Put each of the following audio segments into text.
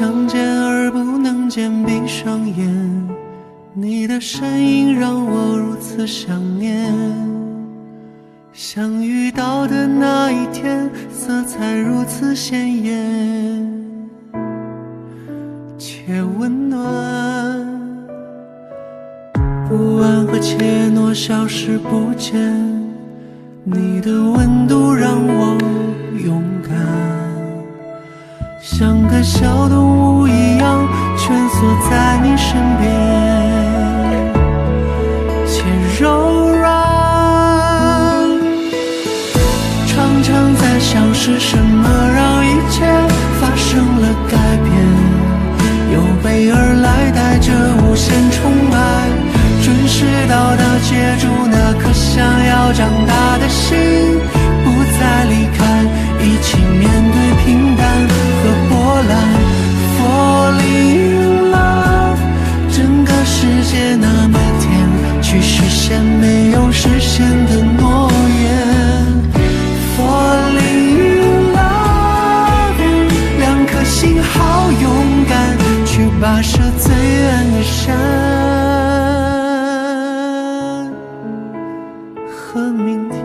相见而不能见，闭上眼，你的身影让我如此想念。相遇到的那一天，色彩如此鲜艳且温暖，不安和怯懦消失不见，你的温度让我勇敢，像个小动物一样蜷缩在你身边，且柔软。常常在想是什么让一切发生了改变，有备而来带着无限宠爱，准时到达接住那颗想要长大的心，不再离开，一起面对平淡和波澜。Falling in love， 整个世界那么甜，去实现没有实现的诺言。Falling in love， 两颗心好勇敢，去跋涉最远的山和明天。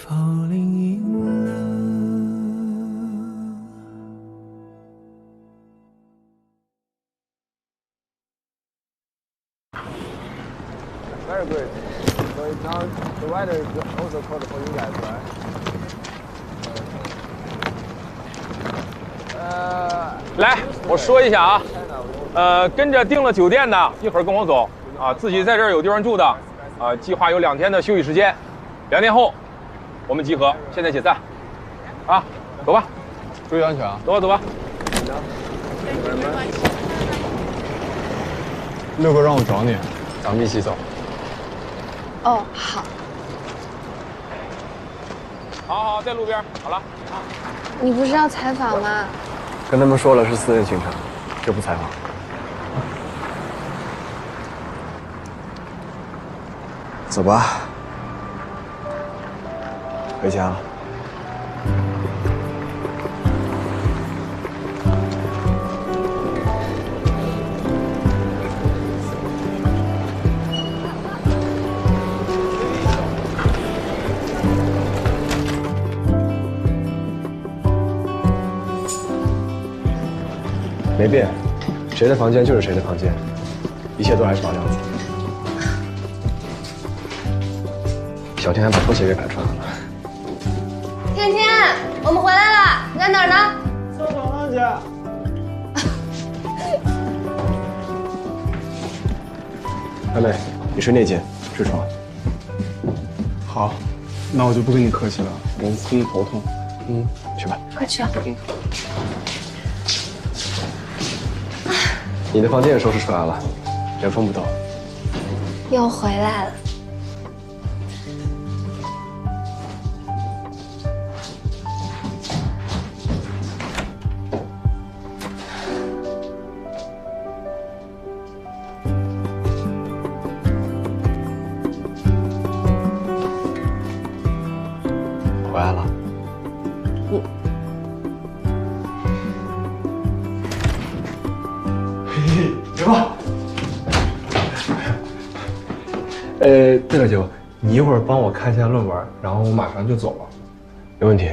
Falling in love。 Very good. So now the weather is also cold for you guys, right? 来，我说一下啊，跟着订了酒店的，一会儿跟我走啊。自己在这儿有地方住的，啊，计划有2天的休息时间，2天后我们集合。现在解散，啊，走吧，注意安全啊！走吧，走吧。六哥让我找你，咱们一起走。哦，好。好，在路边，好了。你不是要采访吗？跟他们说了是私人行程，就不采访。走吧，回家了。没变，谁的房间就是谁的房间，一切都还是老样子。小天还把拖鞋给摆穿了。天天，我们回来了，你在哪儿呢？厕所呢，姐。妹妹，你睡那间，睡床。好，那我就不跟你客气了，我司机头痛。去吧。快去啊！你的房间也收拾出来了，原封不动。又回来了。回来了。别怕。对了，九，你一会儿帮我看一下论文，然后我马上就走了。没问题。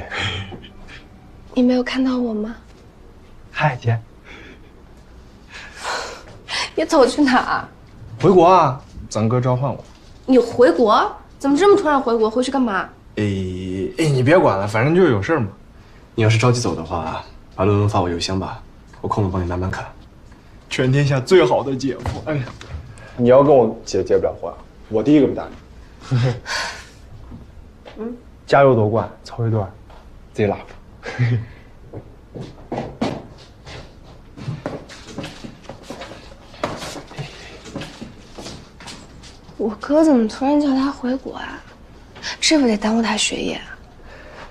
你没有看到我吗？嗨，姐。你走去哪儿？回国啊，咱哥召唤我。你回国？怎么这么突然回国？回去干嘛？你别管了，反正就是有事儿嘛。你要是着急走的话，把论文发我邮箱吧，我空了帮你慢慢看。全天下最好的姐夫，哎呀，你要跟我姐结不了婚，我第一个不答应。加油夺冠，凑一对，自己拉吧。我哥怎么突然叫他回国啊？这不得耽误他学业啊？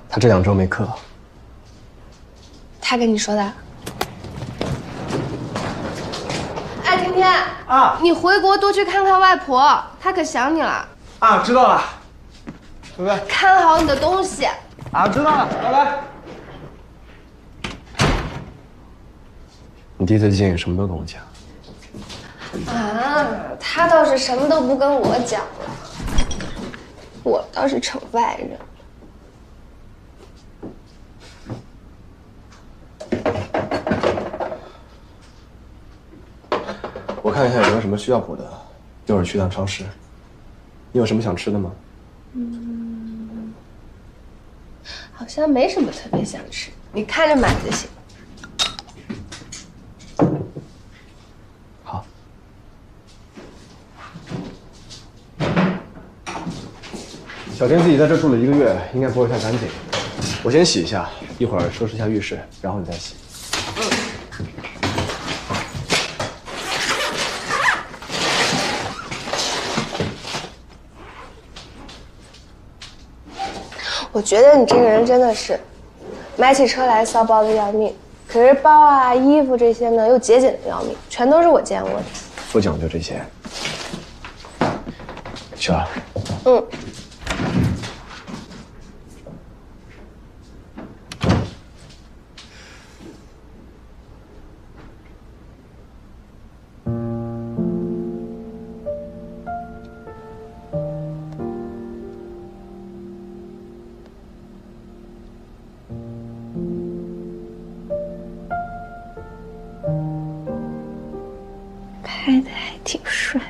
他这2周没课。他跟你说的？哎，天天啊，你回国多去看看外婆，她可想你了。啊，知道了。拜拜。看好你的东西。啊，知道了，拜拜。你弟最近什么都跟我讲。啊，他倒是什么都不跟我讲了，我倒是成外人。我看一下有没有什么需要补的，一会儿去趟超市。你有什么想吃的吗？好像没什么特别想吃，你看着买就行。好。小天自己在这住了1个月，应该不会太干净。我先洗一下，一会儿收拾一下浴室，然后你再洗。我觉得你这个人真的是，买起车来骚包的要命，可是包啊、衣服这些呢又节俭的要命，全都是我见过的。不讲究这些。雪儿。嗯。拍的还挺帅。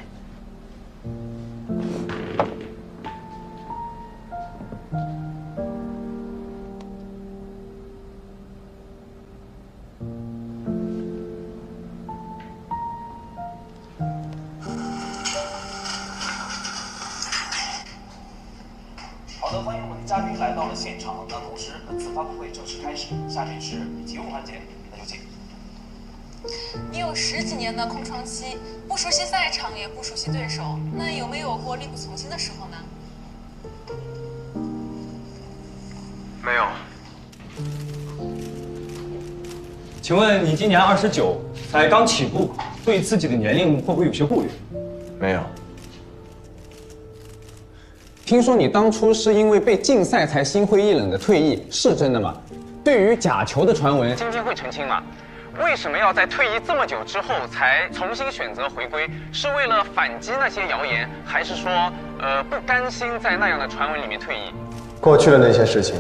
好的，欢迎我们的嘉宾来到了现场。那同时，本次发布会正式开始，下阵时节目环节，那就请。你有10几年的空窗期，不熟悉赛场，也不熟悉对手，那有没有过力不从心的时候呢？没有。请问你今年29，才刚起步，对自己的年龄会不会有些顾虑？没有。听说你当初是因为被禁赛才心灰意冷的退役，是真的吗？对于假球的传闻，晶晶会澄清吗？为什么要在退役这么久之后才重新选择回归？是为了反击那些谣言，还是说，不甘心在那样的传闻里面退役？过去的那些事情，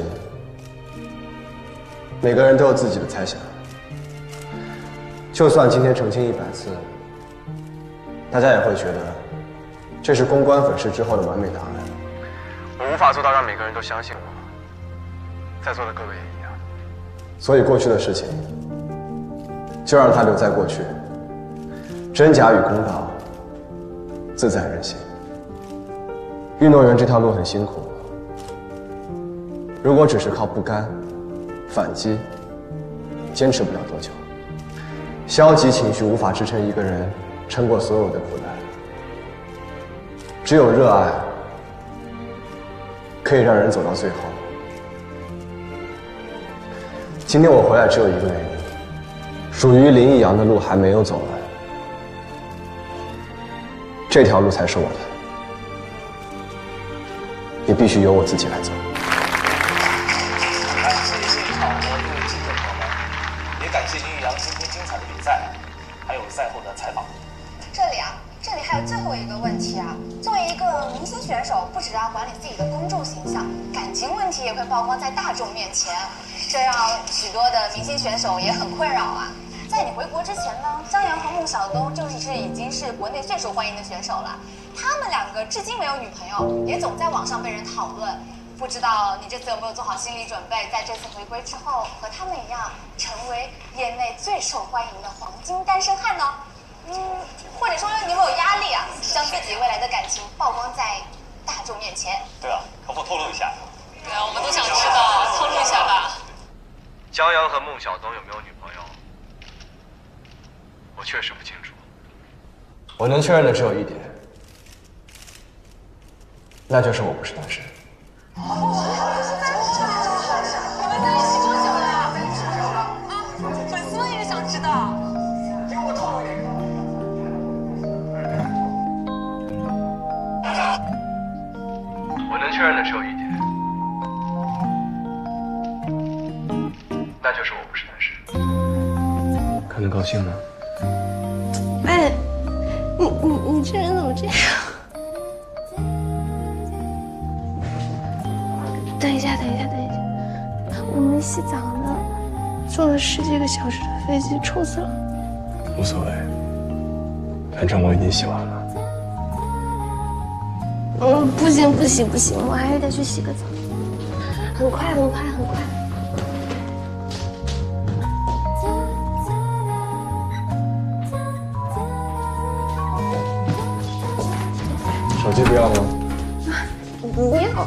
每个人都有自己的猜想。就算今天澄清100次，大家也会觉得这是公关粉饰之后的完美答案。我无法做到让每个人都相信我，在座的各位也一样。所以过去的事情，就让它留在过去，真假与公道，自在人心。运动员这条路很辛苦，如果只是靠不甘、反击，坚持不了多久。消极情绪无法支撑一个人撑过所有的苦难，只有热爱可以让人走到最后。今天我回来只有一个原因，属于林逸阳的路还没有走完，这条路才是我的，也必须由我自己来走。感谢现场的各位记者朋友们，也感谢林逸阳今天精彩的比赛，还有赛后的采访。这里还有最后一个问题啊！作为一个明星选手，不只要管理自己的公众形象，感情问题也会曝光在大众面前，这让许多的明星选手也很困扰啊。在你回国之前呢，张扬和孟小冬已经是国内最受欢迎的选手了。他们2个至今没有女朋友，也总在网上被人讨论。不知道你这次有没有做好心理准备，在这次回归之后，和他们一样，成为业内最受欢迎的黄金单身汉呢？或者说你有没有压力啊？将自己未来的感情曝光在大众面前？对啊，可否透露一下？对啊，我们都想知道，透露一下吧。江阳和孟小冬有没有女朋友？我确实不清楚。我能确认的只有一点，那就是我不是单身。你们在一起多久了？粉丝们也想知道。给我透露一点。我能确认的只有一点，能高兴呢？哎，你这人怎么这样？等一下，我没洗澡呢，坐了10几个小时的飞机，臭死了。无所谓，反正我已经洗完了。不行，我还得去洗个澡，很快。手机不要吗？不要。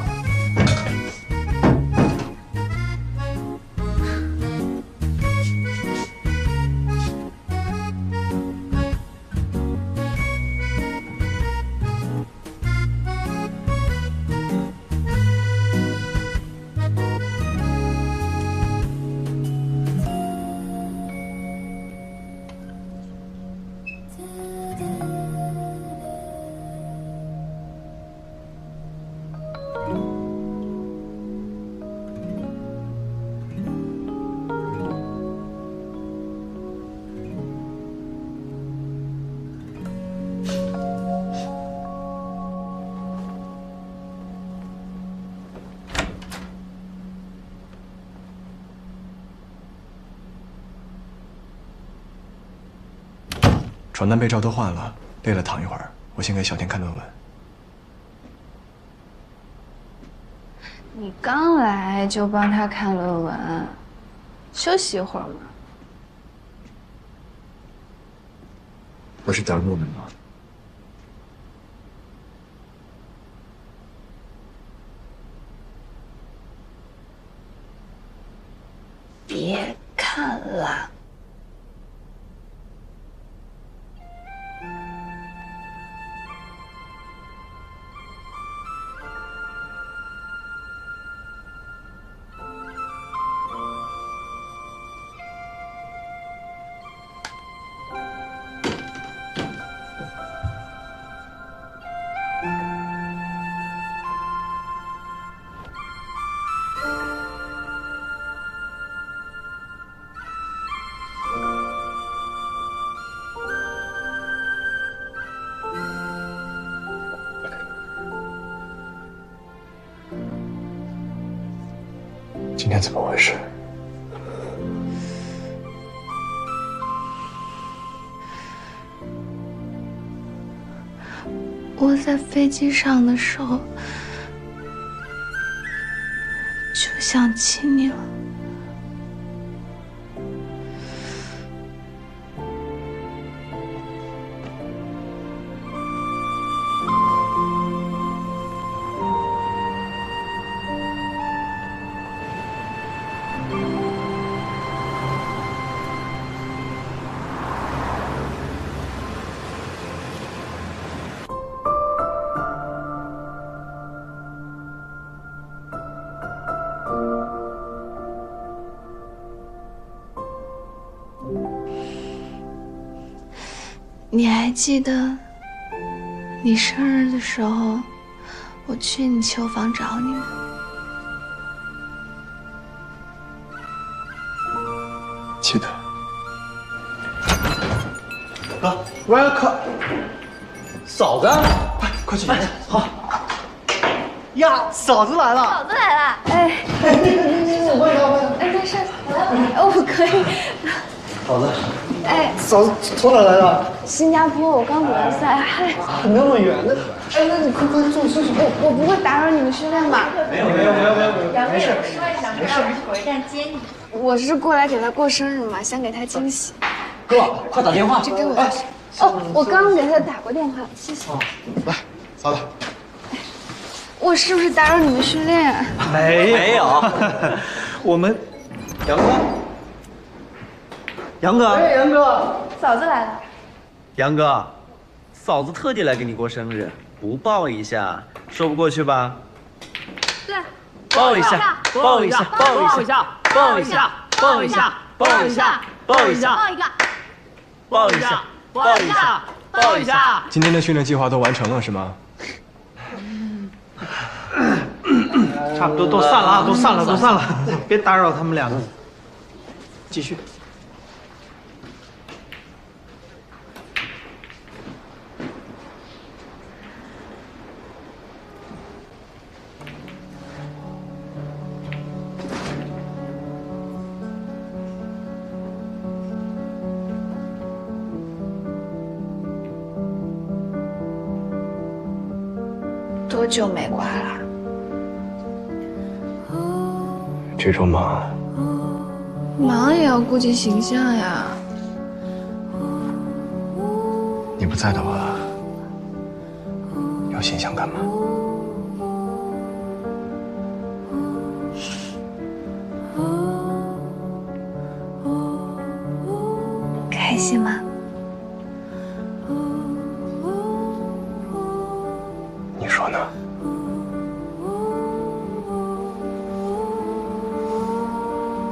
床单被罩都换了，累了躺一会儿。我先给小天看论文。你刚来就帮他看论文，休息一会儿嘛。不是讲论文吗？别看了。今天怎么回事？我在飞机上的时候就想亲你了。你还记得你生日的时候，我去你球房找你吗？记得。哥 ，welcome， 嫂子，快去。好。呀，嫂子来了。嫂子来了。哎，没事，我可以。嫂子。哎，嫂子从哪来的？新加坡，我刚比完赛，嗨，那么远的，哎，那你快坐休息。我不会打扰你们训练吧？没有，没事。说一声，让我去火车站接你。我是过来给他过生日嘛，想给他惊喜。哥，快打电话。这给我。哦，我刚给他打过电话，谢谢。来，嫂子。我是不是打扰你们训练？没有，我们杨哥。杨哥，哎，杨哥，嫂子来了。杨哥，嫂子特地来给你过生日，不抱一下说不过去吧？对，抱一下，抱一下，抱一下，抱一下，抱一下，抱一下，抱一下，抱一下，抱一下，抱一下。今天的训练计划都完成了是吗？差不多都散了啊，都散了，别打扰他们两个，继续。多久没刮了？这周忙，忙也要顾及形象呀。你不在的话，要形象干嘛？开心吗？你说呢？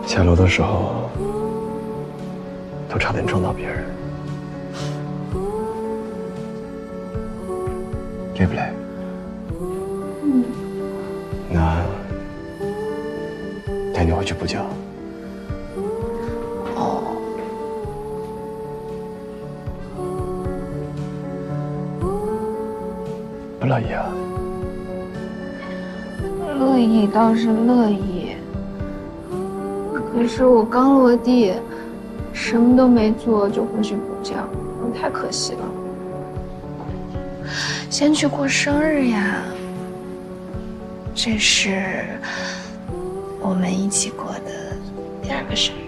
下楼的时候，都差点撞到别人，累不累？嗯。那带你回去补觉。哦。不乐意啊？乐意倒是乐意，可是我刚落地，什么都没做就回去补觉，太可惜了。先去过生日呀，这是我们一起过的第2个生日。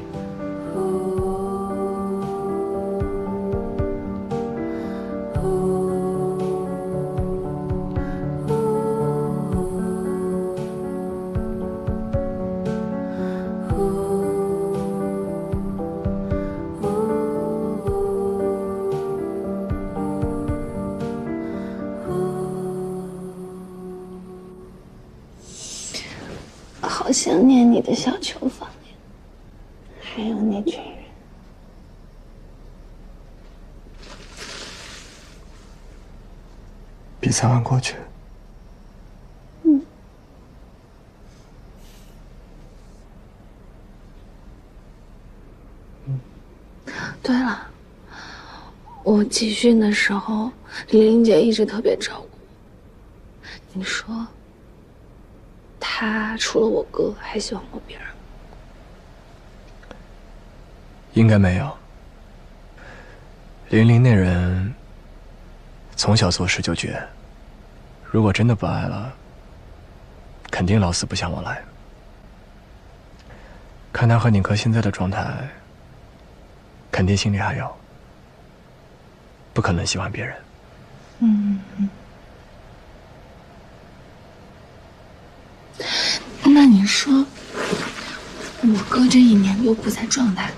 好想念你的小球房呀，还有那群人。比赛完过去。嗯。对了，我集训的时候，李玲姐一直特别照顾我。你说，她除了我哥，还喜欢过别人吗？应该没有。玲玲那人，从小做事就绝，如果真的不爱了，肯定老死不相往来。看她和你哥现在的状态，肯定心里还有，不可能喜欢别人。嗯。那你说，我哥这1年多不在状态，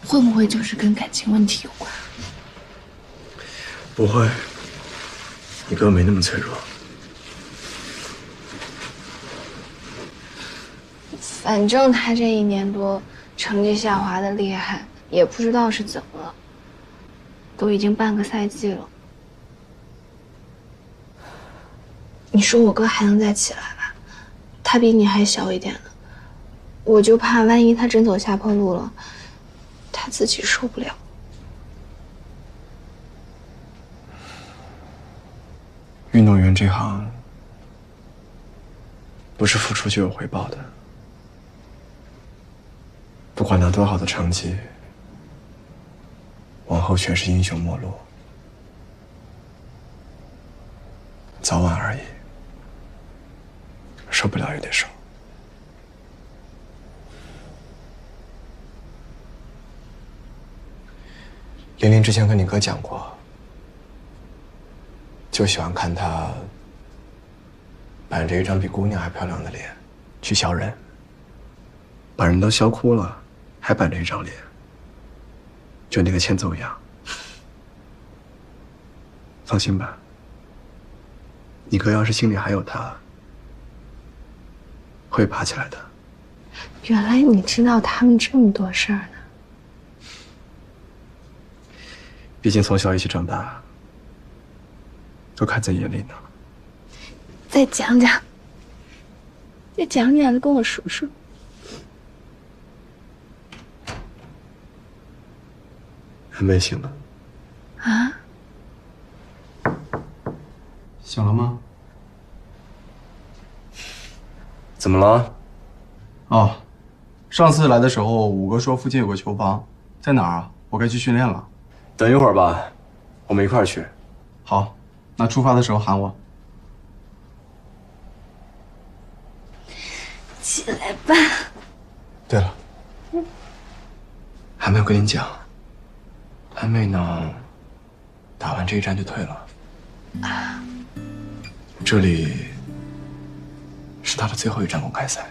会不会就是跟感情问题有关？不会，你哥没那么脆弱。反正他这1年多成绩下滑的厉害，也不知道是怎么了，都已经半个赛季了。你说我哥还能再起来吧？他比你还小一点呢，我就怕万一他真走下坡路了，他自己受不了。运动员这行，不是付出就有回报的。不管拿多好的成绩，往后全是英雄末路，早晚而已。受不了也得受。玲玲之前跟你哥讲过，就喜欢看他板着一张比姑娘还漂亮的脸去笑人，把人都笑哭了，还板着一张脸，就那个欠揍样。放心吧，你哥要是心里还有他，会爬起来的。原来你知道他们这么多事儿呢。毕竟从小一起长大，都看在眼里呢。再讲讲，再跟我说说。还没醒呢。啊？醒了吗？怎么了？哦，上次来的时候，五哥说附近有个球房，在哪儿啊？我该去训练了。等一会儿吧，我们一块儿去。好，那出发的时候喊我。起来吧。对了，还没有跟你讲，安妹呢，打完这一战就退了。啊，这里是她的最后一站公开赛。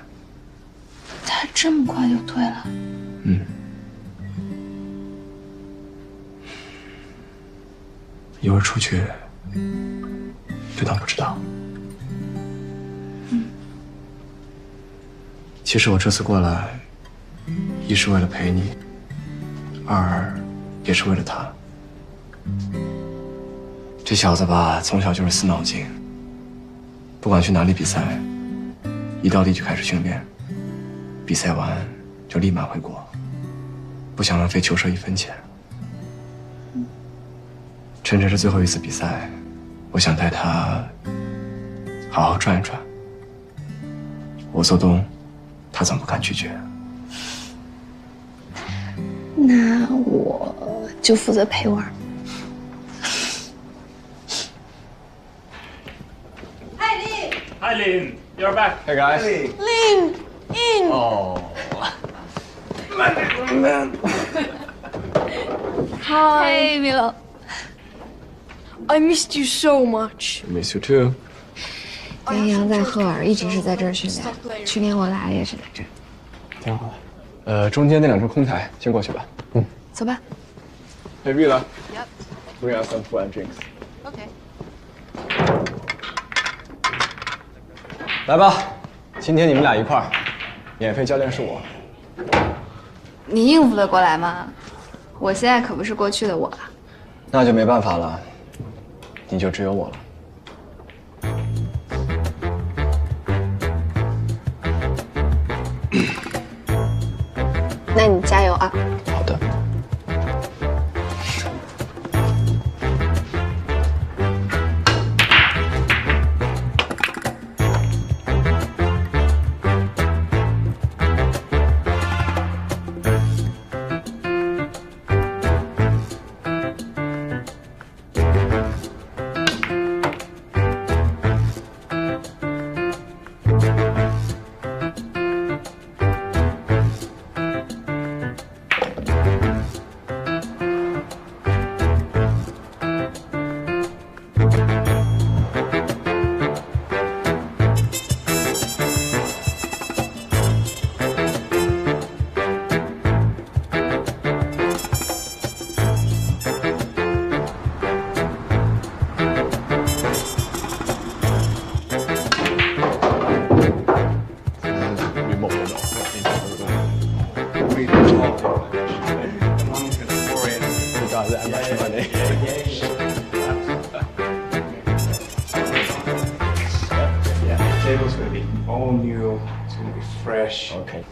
他这么快就退了？嗯。一会儿出去，就当不知道。其实我这次过来，一是为了陪你，二也是为了他。这小子吧，从小就是死脑筋，不管去哪里比赛，一到地就开始训练，比赛完就立马回国，不想浪费球社一分钱。趁着这最后一次比赛，我想带他好好转一转。我做东，他总不敢拒绝。那我就负责陪玩。Hi, Lin. You're back. Hey guys. Lin, in. Oh. Man. Hi. Hey, Milo. I missed you so much. Miss you too. 杨洋在赫尔一直是在这儿训练，去年我来也是在这儿。挺好的。中间那两只空台先过去吧。嗯，走吧。Hey Vila. Yep. Bring us some food and drinks. Okay. 来吧，今天你们俩一块儿，免费教练是我。你应付得过来吗？我现在可不是过去的我了。那就没办法了，你就只有我了。那你加油啊！好的。Table's gonna be all new. It's gonna be fresh. Okay.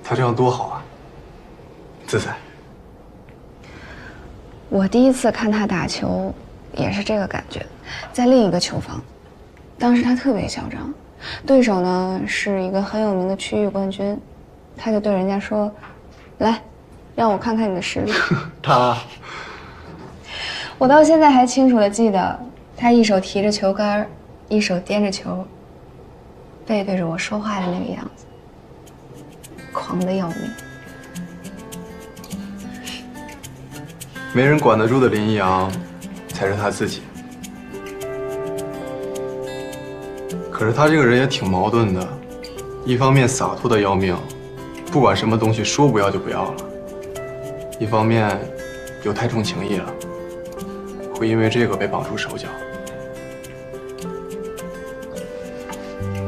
他这样多好啊，自在。我第一次看他打球，也是这个感觉，在另一个球房，当时他特别嚣张，对手呢是一个很有名的区域冠军，他就对人家说：“来，让我看看你的实力。”他，我到现在还清楚地记得，他一手提着球杆，一手掂着球，背对着我说话的那个样子，狂得要命。没人管得住的林一阳，才是他自己。可是他这个人也挺矛盾的，一方面洒脱的要命，不管什么东西说不要就不要了；一方面又太重情义了，会因为这个被绑住手脚。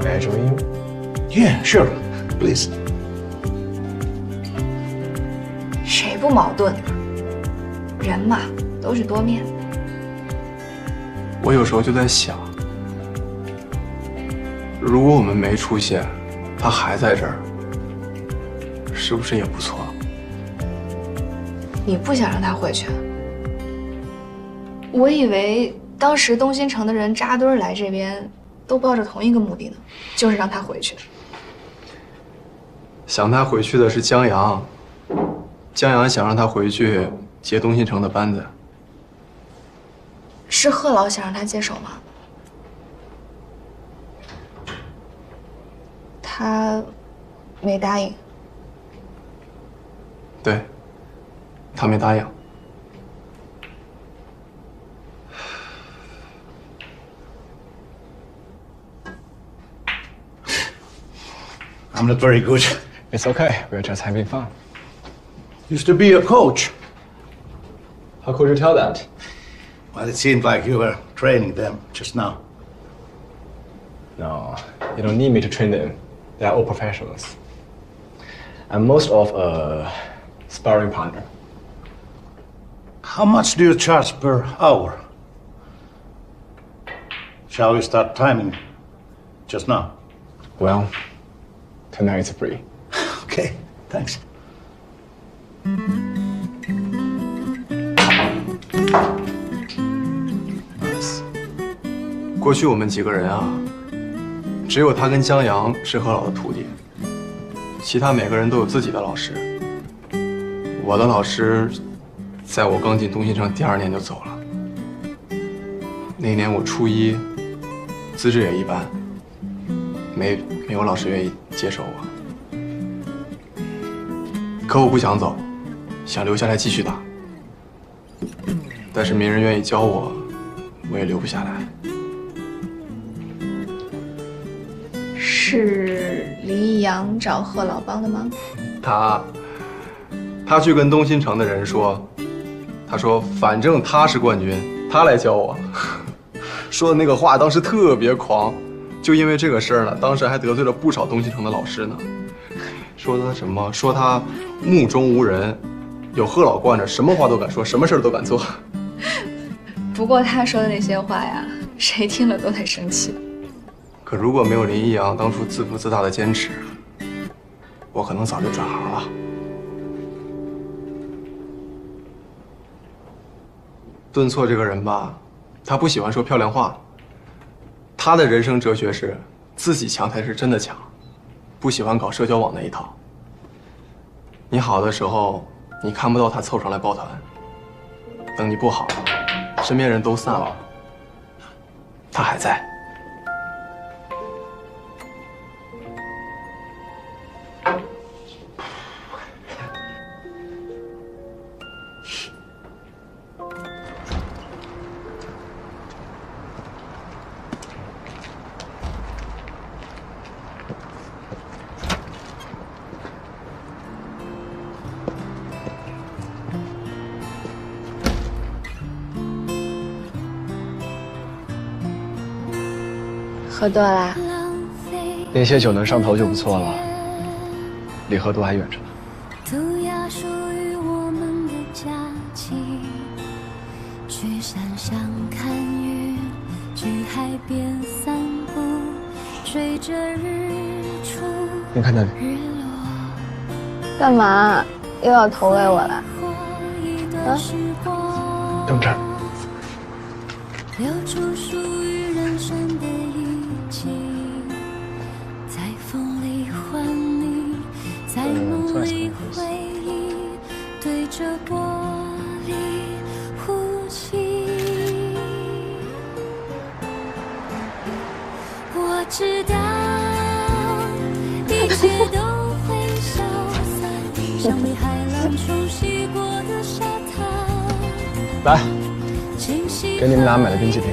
May I join you? Yeah, sure. Please. 谁不矛盾？人嘛，都是多面的。我有时候就在想，如果我们没出现，他还在这儿，是不是也不错？你不想让他回去？我以为当时东新城的人扎堆来这边，都抱着同一个目的呢，就是让他回去。想他回去的是江阳，江阳想让他回去接东新城的班子。是贺老想让他接手吗？他没答应。对，他没答应。I'm not very good. It's okay. We're just having fun. Used to be a coach. How could you tell that? Well, it seemed like you were training them just now. No, you don't need me to train them. They are all professionals. I'm most of a sparring partner. How much do you charge per hour? Shall we start timing just now? Well, tonight it's free. Okay, thanks. 过去我们几个人啊，只有他跟江阳是何老的徒弟，其他每个人都有自己的老师。我的老师，在我刚进东新城第2年就走了。那年我初一，资质也一般，没有老师愿意接受我。可我不想走，想留下来继续打。但是没人愿意教我，我也留不下来。是林一阳找贺老帮的忙？他去跟东新城的人说，他说反正他是冠军，他来教我。说的那个话当时特别狂，就因为这个事儿呢，当时还得罪了不少东新城的老师呢。说他什么？说他目中无人，有贺老惯着，什么话都敢说，什么事儿都敢做。不过他说的那些话呀，谁听了都得生气。可如果没有林一阳当初自负自大的坚持，我可能早就转行了。顿挫这个人吧，他不喜欢说漂亮话。他的人生哲学是自己强才是真的强，不喜欢搞社交网那一套。你好的时候，你看不到他凑上来抱团；等你不好了，身边人都散了，他还在。喝多啦？那些酒能上头就不错了，离喝多还远着呢。涂鸦属于我们的假期，去山上看云，去海边散步，追着日出。你看那里，干嘛又要投喂我了？等这儿。留出属于人生的一切，在风里还你，在梦里回忆，对着玻璃呼吸。我知道一切都会消散，像被海浪冲洗过的沙滩。来，给你们俩买的冰淇淋。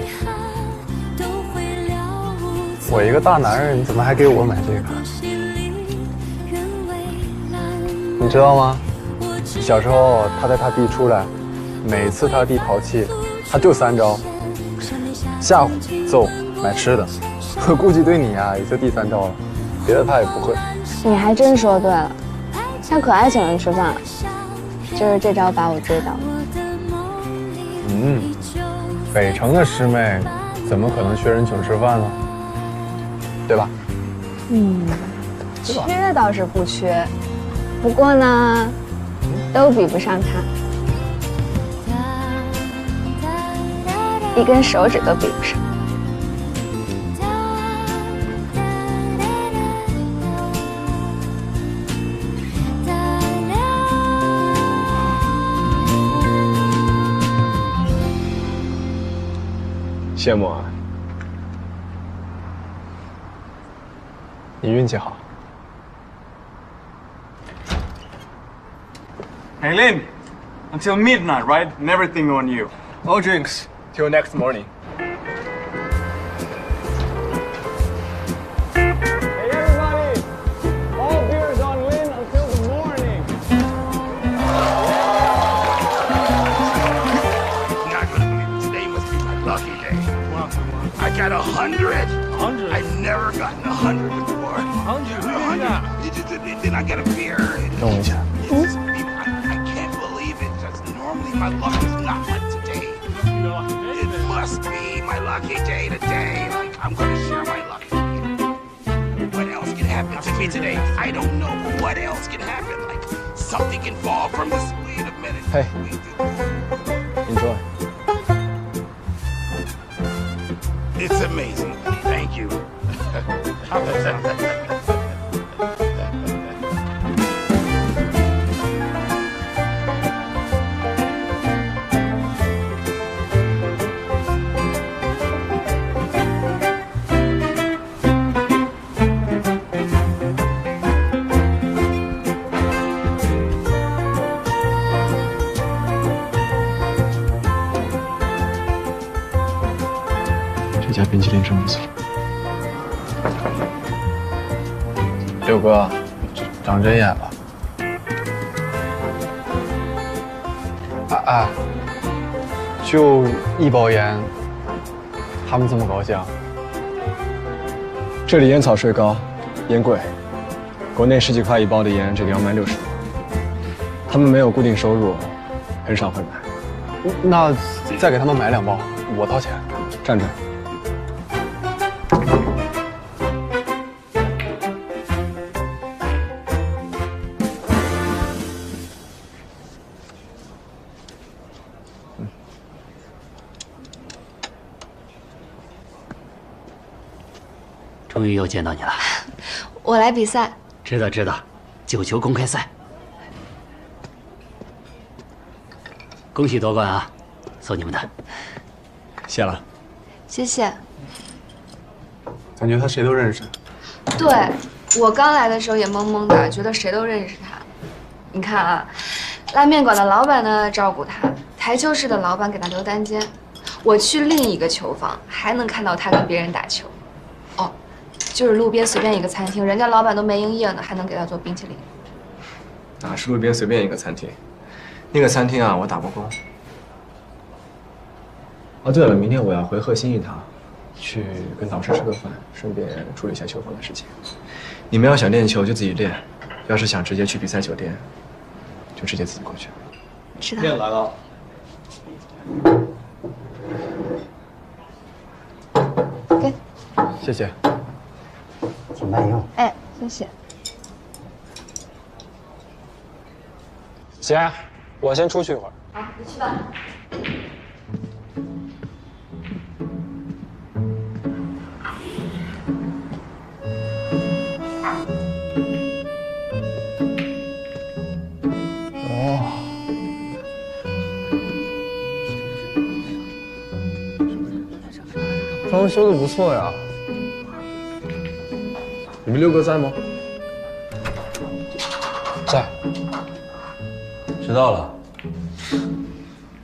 我一个大男人，怎么还给我买这个？你知道吗？小时候他带他弟出来，每次他弟淘气，他就3招：吓唬、揍、买吃的。我估计对你呀，也就第3招了，别的他也不会。你还真说对了，他可爱请人吃饭了，就是这招把我追到了。北城的师妹怎么可能缺人请吃饭呢？对吧？缺倒是不缺，不过呢，都比不上他，一根手指都比不上。羡慕啊！你运气好。Hey, Lin, until midnight, right? And everything on you. No drinks till next morning. Hey everybody! All beers on Lin until the morning. Not gonna believe today must be my lucky day. I got 100. 100? I've never gotten 100 before. 100? 100. Then I got a beer. 等我一下。 I can't believe it. Just normally my luck is not like today. It must be my lucky day today. Like I'm gonna share my luck. What else can happen to me today? I don't know. But what else can happen? Like something can fall from this. Wait a minute. Hey, enjoy. It's amazing. Thank you. 这家冰淇淋真不错。六哥，长针眼了。哎，就一包烟，他们这么高兴？这里烟草税高，烟贵，国内10几块一包的烟，这里要卖60多。他们没有固定收入，很少会买。那再给他们买2包，我掏钱。站着。 终于又见到你了。我来比赛。知道知道，9球公开赛。恭喜夺冠啊！送你们的。谢了。谢谢。感觉他谁都认识。对，我刚来的时候也懵懵的，觉得谁都认识他。你看啊，拉面馆的老板呢照顾他，台球室的老板给他留单间，我去另一个球房还能看到他跟别人打球。哦。 就是路边随便一个餐厅，人家老板都没营业呢，还能给他做冰淇淋。哪是路边随便一个餐厅？那个餐厅啊，我打过工。哦，对了，明天我要回鹤兴一趟，去跟导师吃个饭，顺便处理一下球房的事情。你们要想练球就自己练，要是想直接去比赛酒店，就直接自己过去。知道。练来了。给。谢谢。 请慢用。哎，谢谢。姐，我先出去一会儿。好，你去吧。哦，装修的不错呀。 你们六哥在吗？在。知道了。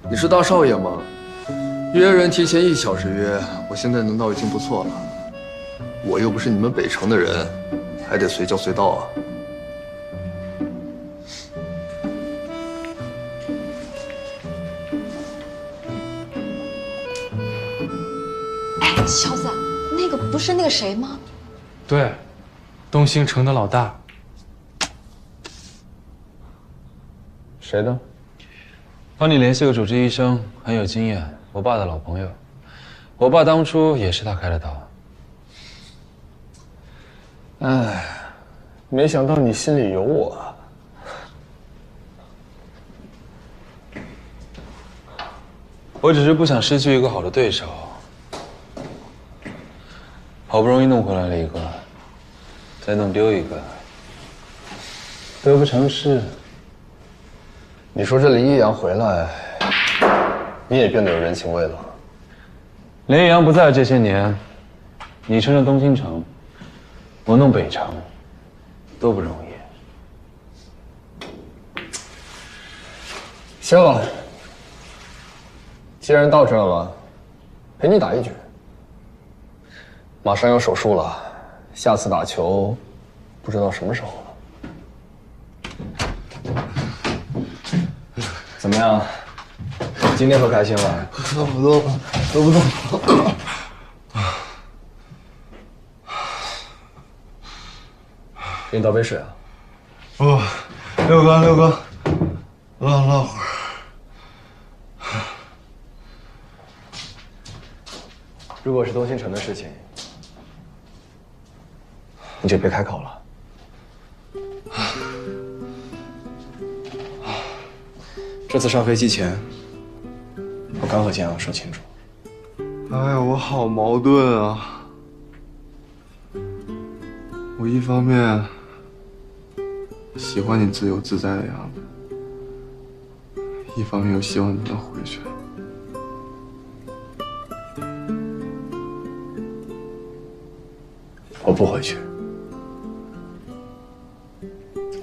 你是大少爷吗？约人提前1小时约，我现在能到已经不错了。我又不是你们北城的人，还得随叫随到啊。哎，小子，那个不是那个谁吗？对。 东兴城的老大，谁的？帮你联系个主治医生，很有经验，我爸的老朋友。我爸当初也是他开的刀。哎，没想到你心里有我。我只是不想失去一个好的对手，好不容易弄回来了一个。 再弄丢一个，得不偿失。你说这林一阳回来，你也变得有人情味了。林一阳不在这些年，你撑着东兴城，我弄北城，都不容易。行，既然到这了，陪你打一局。马上要手术了，下次打球不知道什么时候了。怎么样？今天可开心了？喝不动，喝不动。给你倒杯水啊。哦，六哥，唠会儿。如果是东星城的事情，你就别开口了。这次上飞机前，我刚和建阳说清楚。哎呀，我好矛盾啊！我一方面喜欢你自由自在的样子，一方面又希望你能回去。我不回去，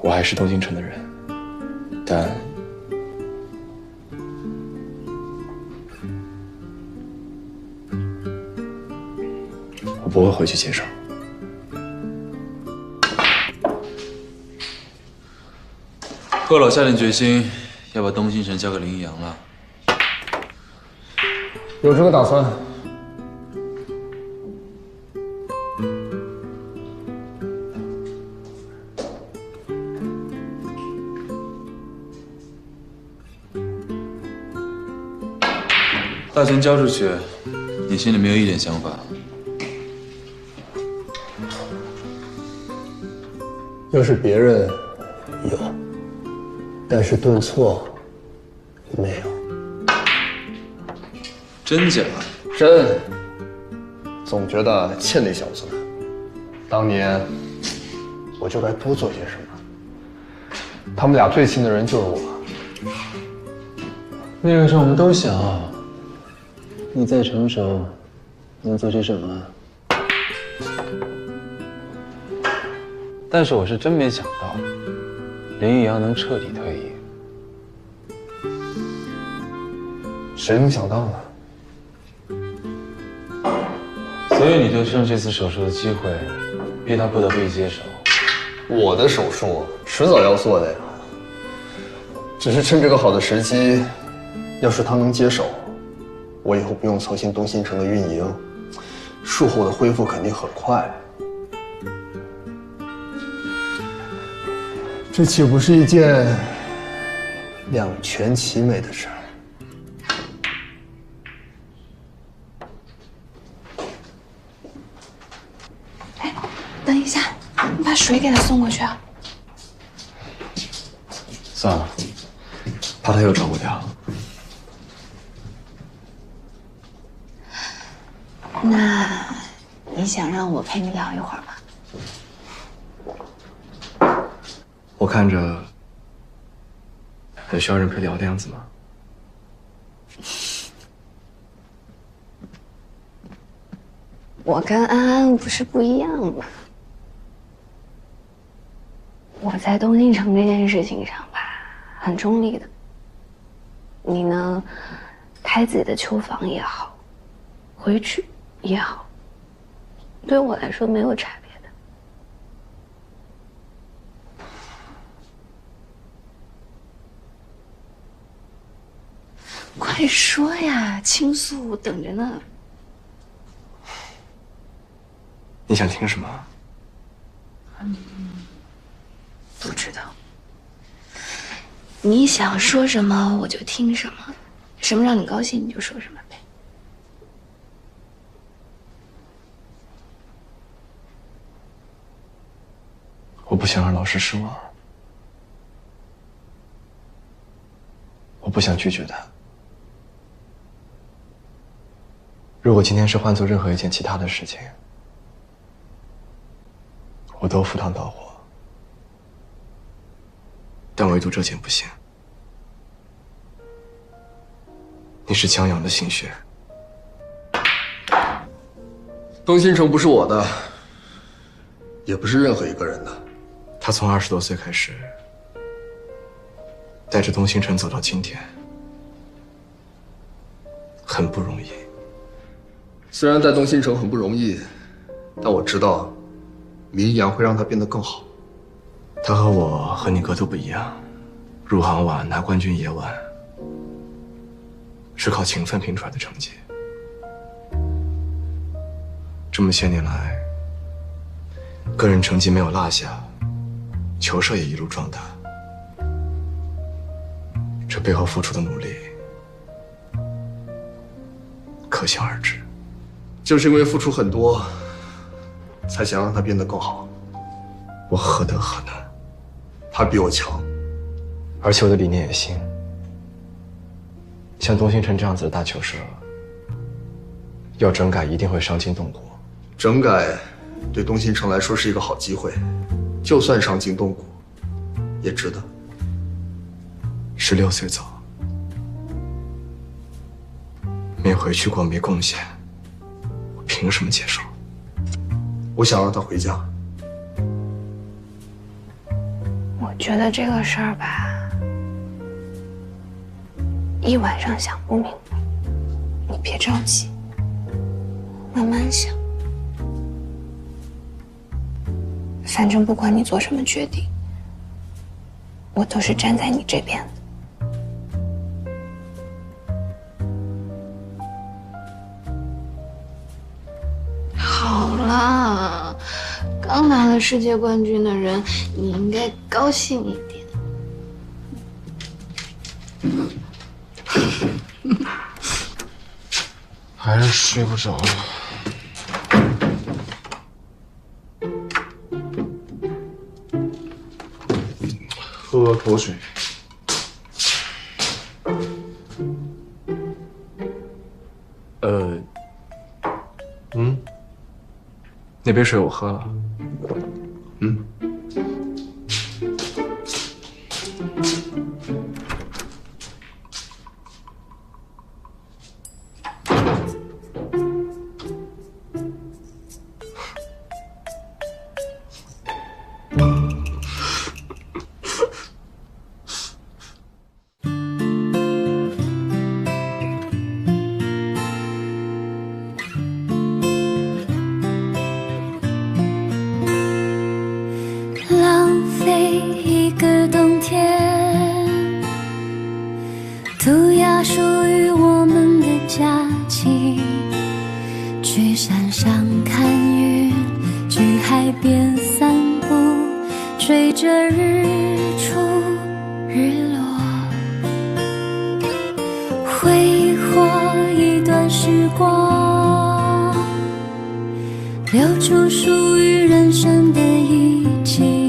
我还是东京城的人，但我不会回去接手。贺老下定决心要把东星城交给林一阳了，有这个打算。大钱交出去，你心里没有一点想法？要是别人有，但是顿挫没有。真假？真。总觉得欠那小子的。当年我就该多做些什么。他们俩最亲的人就是我。那个时候我们都想，你再成熟，能做些什么？但是我是真没想到，林玉阳能彻底退役。谁能想到呢？所以你就趁这次手术的机会，逼他不得不接手。我的手术迟早要做的呀，只是趁这个好的时机，要是他能接手，我以后不用操心东星城的运营，术后的恢复肯定很快。这岂不是一件两全其美的事儿？哎，等一下，你把水给他送过去啊。算了，怕他又照顾掉。那你想让我陪你聊一会儿吗？我看着很需要人陪聊的样子吗？我跟安安不是不一样吗？我在东京城这件事情上吧，很中立的。你呢，开自己的球房也好，回去也好，对我来说没有差别。快说呀，倾诉等着呢。你想听什么？不知道。你想说什么我就听什么，什么让你高兴你就说什么呗。我不想让老师失望，我不想拒绝他。如果今天是换做任何一件其他的事情，我都赴汤蹈火，但唯独这件不行。你是江阳的心血，东星城不是我的，也不是任何一个人的。他从20多岁开始带着东星辰走到今天，很不容易。虽然带东星辰很不容易，但我知道，林一阳会让他变得更好。他和我和你哥都不一样，入行晚，拿冠军也晚，是靠勤奋拼出来的成绩。这么些年来，个人成绩没有落下，球社也一路壮大，这背后付出的努力，可想而知。就是因为付出很多，才想让他变得更好。我何德何能？他比我强，而且我的理念也新。像东星辰这样子的大球社，要整改一定会伤筋动骨。整改对东星辰来说是一个好机会，就算伤筋动骨，也值得。16岁走，没回去过，没贡献，我凭什么接受？我想让他回家。我觉得这个事儿吧，一晚上想不明白，你别着急，慢慢想。反正不管你做什么决定，我都是站在你这边的。好啦，刚拿了世界冠军的人，你应该高兴一点。还是睡不着。喝口水。那杯水我喝了。浪费一个冬天，涂鸦属于我们的假期，去山上看云，去海边散步，追着日出日落，挥霍一段时光，留住属于人生的一季。